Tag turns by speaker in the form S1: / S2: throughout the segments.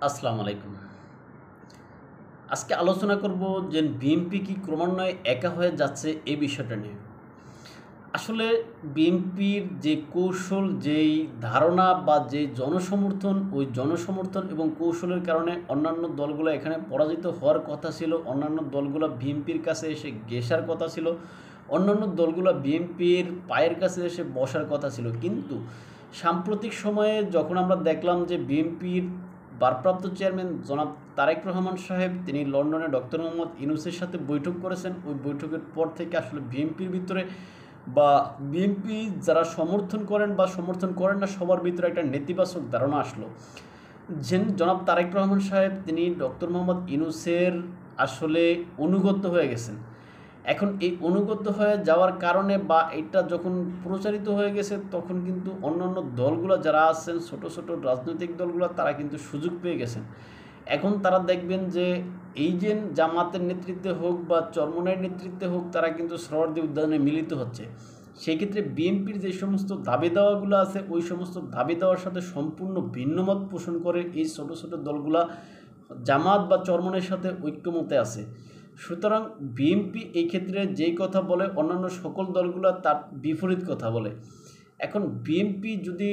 S1: আসসালামু আলাইকুম। আজকে আলোচনা করব যে বিএনপি কি ক্রমান্বয়ে একা হয়ে যাচ্ছে এই বিষয়টা নিয়ে। আসলে বিএনপির যে কৌশল, যেই ধারণা বা যে জনসমর্থন, ওই জনসমর্থন এবং কৌশলের কারণে অন্যান্য দলগুলো এখানে পরাজিত হওয়ার কথা ছিল। অন্যান্য দলগুলো বিএনপির কাছে এসে ঘেঁষার কথা ছিল। অন্যান্য দলগুলো বিএনপির পায়ের কাছে এসে বসার কথা ছিল। কিন্তু সাম্প্রতিক সময়ে যখন আমরা দেখলাম যে বিএনপির ভারপ্রাপ্ত চেয়ারম্যান জনাব তারেক রহমান সাহেব তিনি লন্ডনে ডক্টর মোহাম্মদ ইউনূসের সাথে বৈঠক করেছেন, ওই বৈঠকের পর থেকে আসলে বিএনপির ভিতরে বা বিএনপি যারা সমর্থন করেন বা সমর্থন করেন না সবার ভিতরে একটা নেতিবাচক ধারণা আসলো। জনাব তারেক রহমান সাহেব তিনি ডক্টর মোহাম্মদ ইউনূসের আসলে অনুগত হয়ে গেছেন। এখন এই অনুগত হয়ে যাওয়ার কারণে বা এটা যখন প্রচারিত হয়ে গেছে তখন কিন্তু অন্যান্য দলগুলো যারা আছেন, ছোট ছোট রাজনৈতিক দলগুলো, তারা কিন্তু সুযোগ পেয়ে গেছেন। এখন তারা দেখবেন যে এই যে জামাতের নেতৃত্বে হোক বা চরমনাইয়ের নেতৃত্বে হোক, তারা কিন্তু সোহরাওয়ার্দী উদ্যানে মিলিত হচ্ছে। সেই ক্ষেত্রে বিএনপির যে সমস্ত দাবি দাওয়াগুলো আছে, ওই সমস্ত দাবি দাওয়ার সাথে সম্পূর্ণ ভিন্নমত পোষণ করে এই ছোট ছোট দলগুলা জামাত বা চরমনাইয়ের সাথে ঐক্যমতে আছে। সুতরাং বিএনপি এই ক্ষেত্রে যেই কথা বলে অন্যান্য সকল দলগুলো তার বিপরীত কথা বলে। এখন বিএনপি যদি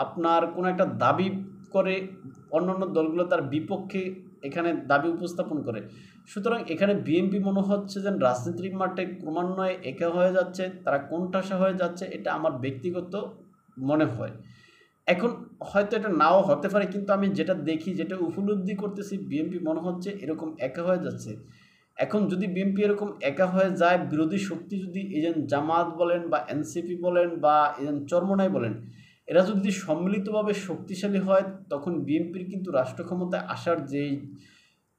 S1: আপনার কোনো একটা দাবি করে, অন্যান্য দলগুলো তার বিপক্ষে এখানে দাবি উপস্থাপন করে। সুতরাং এখানে বিএনপি মনে হচ্ছে যে রাজনীতির মাঠে ক্রমান্বয়ে একা হয়ে যাচ্ছে, তারা কোণঠাসা হয়ে যাচ্ছে, এটা আমার ব্যক্তিগত মনে হয়। এখন হয়তো এটা নাও হতে পারে, কিন্তু আমি যেটা দেখি, যেটা উপলব্ধি করতেছি, বিএনপি মনে হচ্ছে এরকম একা হয়ে যাচ্ছে। এখন যদি বিএনপি এরকম একা হয়ে যায়, বিরোধী শক্তি যদি এজেন জামাত বলেন বা এনসিপি বলেন বা এজেন চরমনাই বলেন, এরা যদি সম্মিলিতভাবে শক্তিশালী হয়, তখন বিএনপির কিন্তু রাষ্ট্র ক্ষমতায় আসার যেই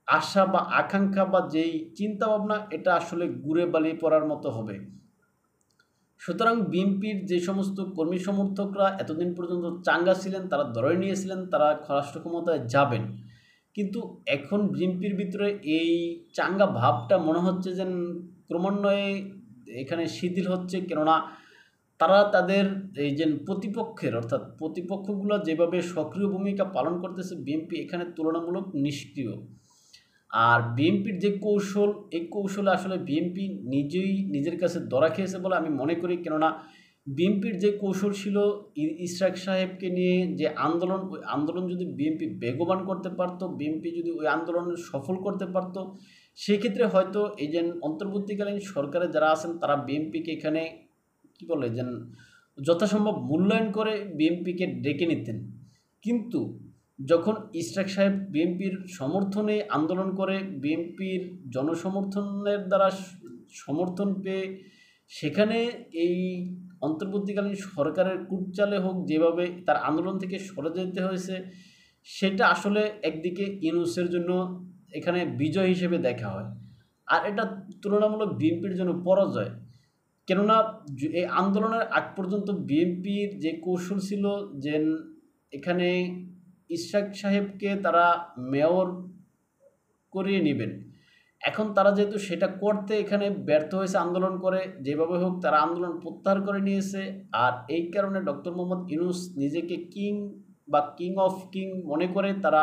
S1: আশা বা আকাঙ্ক্ষা বা যেই চিন্তাভাবনা, এটা আসলে ঘুরে বালিয়ে পড়ার মতো হবে। সুতরাং বিএনপির যে সমস্ত কর্মী সমর্থকরা এতদিন পর্যন্ত চাঙ্গা ছিলেন, তারা ধরে নিয়েছিলেন তারা রাষ্ট্র ক্ষমতায় যাবেন। কিন্তু এখন বিএনপির ভিতরে এই চাঙ্গা ভাবটা মনে হচ্ছে যেন ক্রমান্বয়ে এখানে শিথিল হচ্ছে। কেননা তারা তাদের এই যে প্রতিপক্ষের, অর্থাৎ প্রতিপক্ষগুলো যেভাবে সক্রিয় ভূমিকা পালন করতেছে, বিএনপি এখানে তুলনামূলক নিষ্ক্রিয়। আর বিএনপির যে কৌশল, এই কৌশলে আসলে বিএনপি নিজেই নিজের কাছে ধরা খেয়েছে বলে আমি মনে করি। কেননা বিএনপির যে কৌশল ছিল ইশরাক সাহেবকে নিয়ে যে আন্দোলন, ওই আন্দোলন যদি বিএনপি বেগবান করতে পারত, বিএনপি যদি ওই আন্দোলন সফল করতে পারত, সেক্ষেত্রে হয়তো এই যে অন্তর্বর্তীকালীন সরকারে যারা আছেন তারা বিএনপিকে এখানে কী বলে যেন যথাসম্ভব মূল্যায়ন করে বিএনপিকে ডেকে নিতেন। কিন্তু যখন ইশরাক সাহেব বিএনপির সমর্থনে আন্দোলন করে, বিএনপির জনসমর্থনের দ্বারা সমর্থন পেয়ে সেখানে এই অন্তর্বর্তীকালীন সরকারের কুটচালে হোক, যেভাবে তার আন্দোলন থেকে সরে যেতে হয়েছে, সেটা আসলে একদিকে ইউনূসের জন্য এখানে বিজয় হিসেবে দেখা হয়, আর এটা তুলনামূলক বিএনপির জন্য পরাজয়। কেননা এই আন্দোলনের আগ পর্যন্ত বিএনপির যে কৌশল ছিল যে এখানে ইশরাক সাহেবকে তারা মেয়র করিয়ে নেবেন। এখন তারা যেহেতু সেটা করতে এখানে ব্যর্থ হয়েছে, আন্দোলন করে যেভাবে হোক তারা আন্দোলন প্রত্যাহার করে নিয়েছে। আর এই কারণে ডক্টর মোহাম্মদ ইউনূস নিজেকে কিং বা কিং অফ কিং মনে করে তারা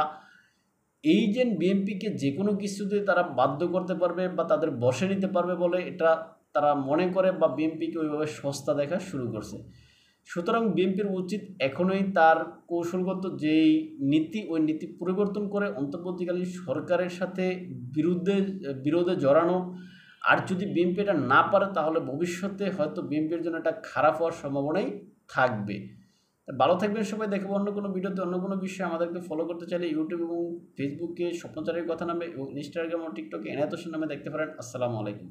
S1: এই যে বিএনপিকে যে কোনো কিছুতে তারা বাধ্য করতে পারবে বা তাদের বশে নিতে পারবে বলে এটা তারা মনে করে, বা বিএনপিকে ওইভাবে সস্তা দেখা শুরু করছে। সুতরাং বিএনপির উচিত এখনই তার কৌশলগত যেই নীতি, ওই নীতি পরিবর্তন করে অন্তর্বর্তীকালীন সরকারের সাথে বিরোধে জড়ানো। আর যদি বিএনপি এটা না পারে, তাহলে ভবিষ্যতে হয়তো বিএনপির জন্য এটা খারাপ হওয়ার সম্ভাবনাই থাকবে। ভালো থাকবেন সবাই। দেখাবো অন্য কোনো ভিডিওতে অন্য কোনো বিষয়ে। আমাদেরকে ফলো করতে চাইলে ইউটিউব এবং ফেসবুকে স্বপ্নচারীর কথা নামে এবং ইনস্টাগ্রাম ও টিকটকে এনায়েত হোসেন নামে দেখতে পারেন। আসসালামু আলাইকুম।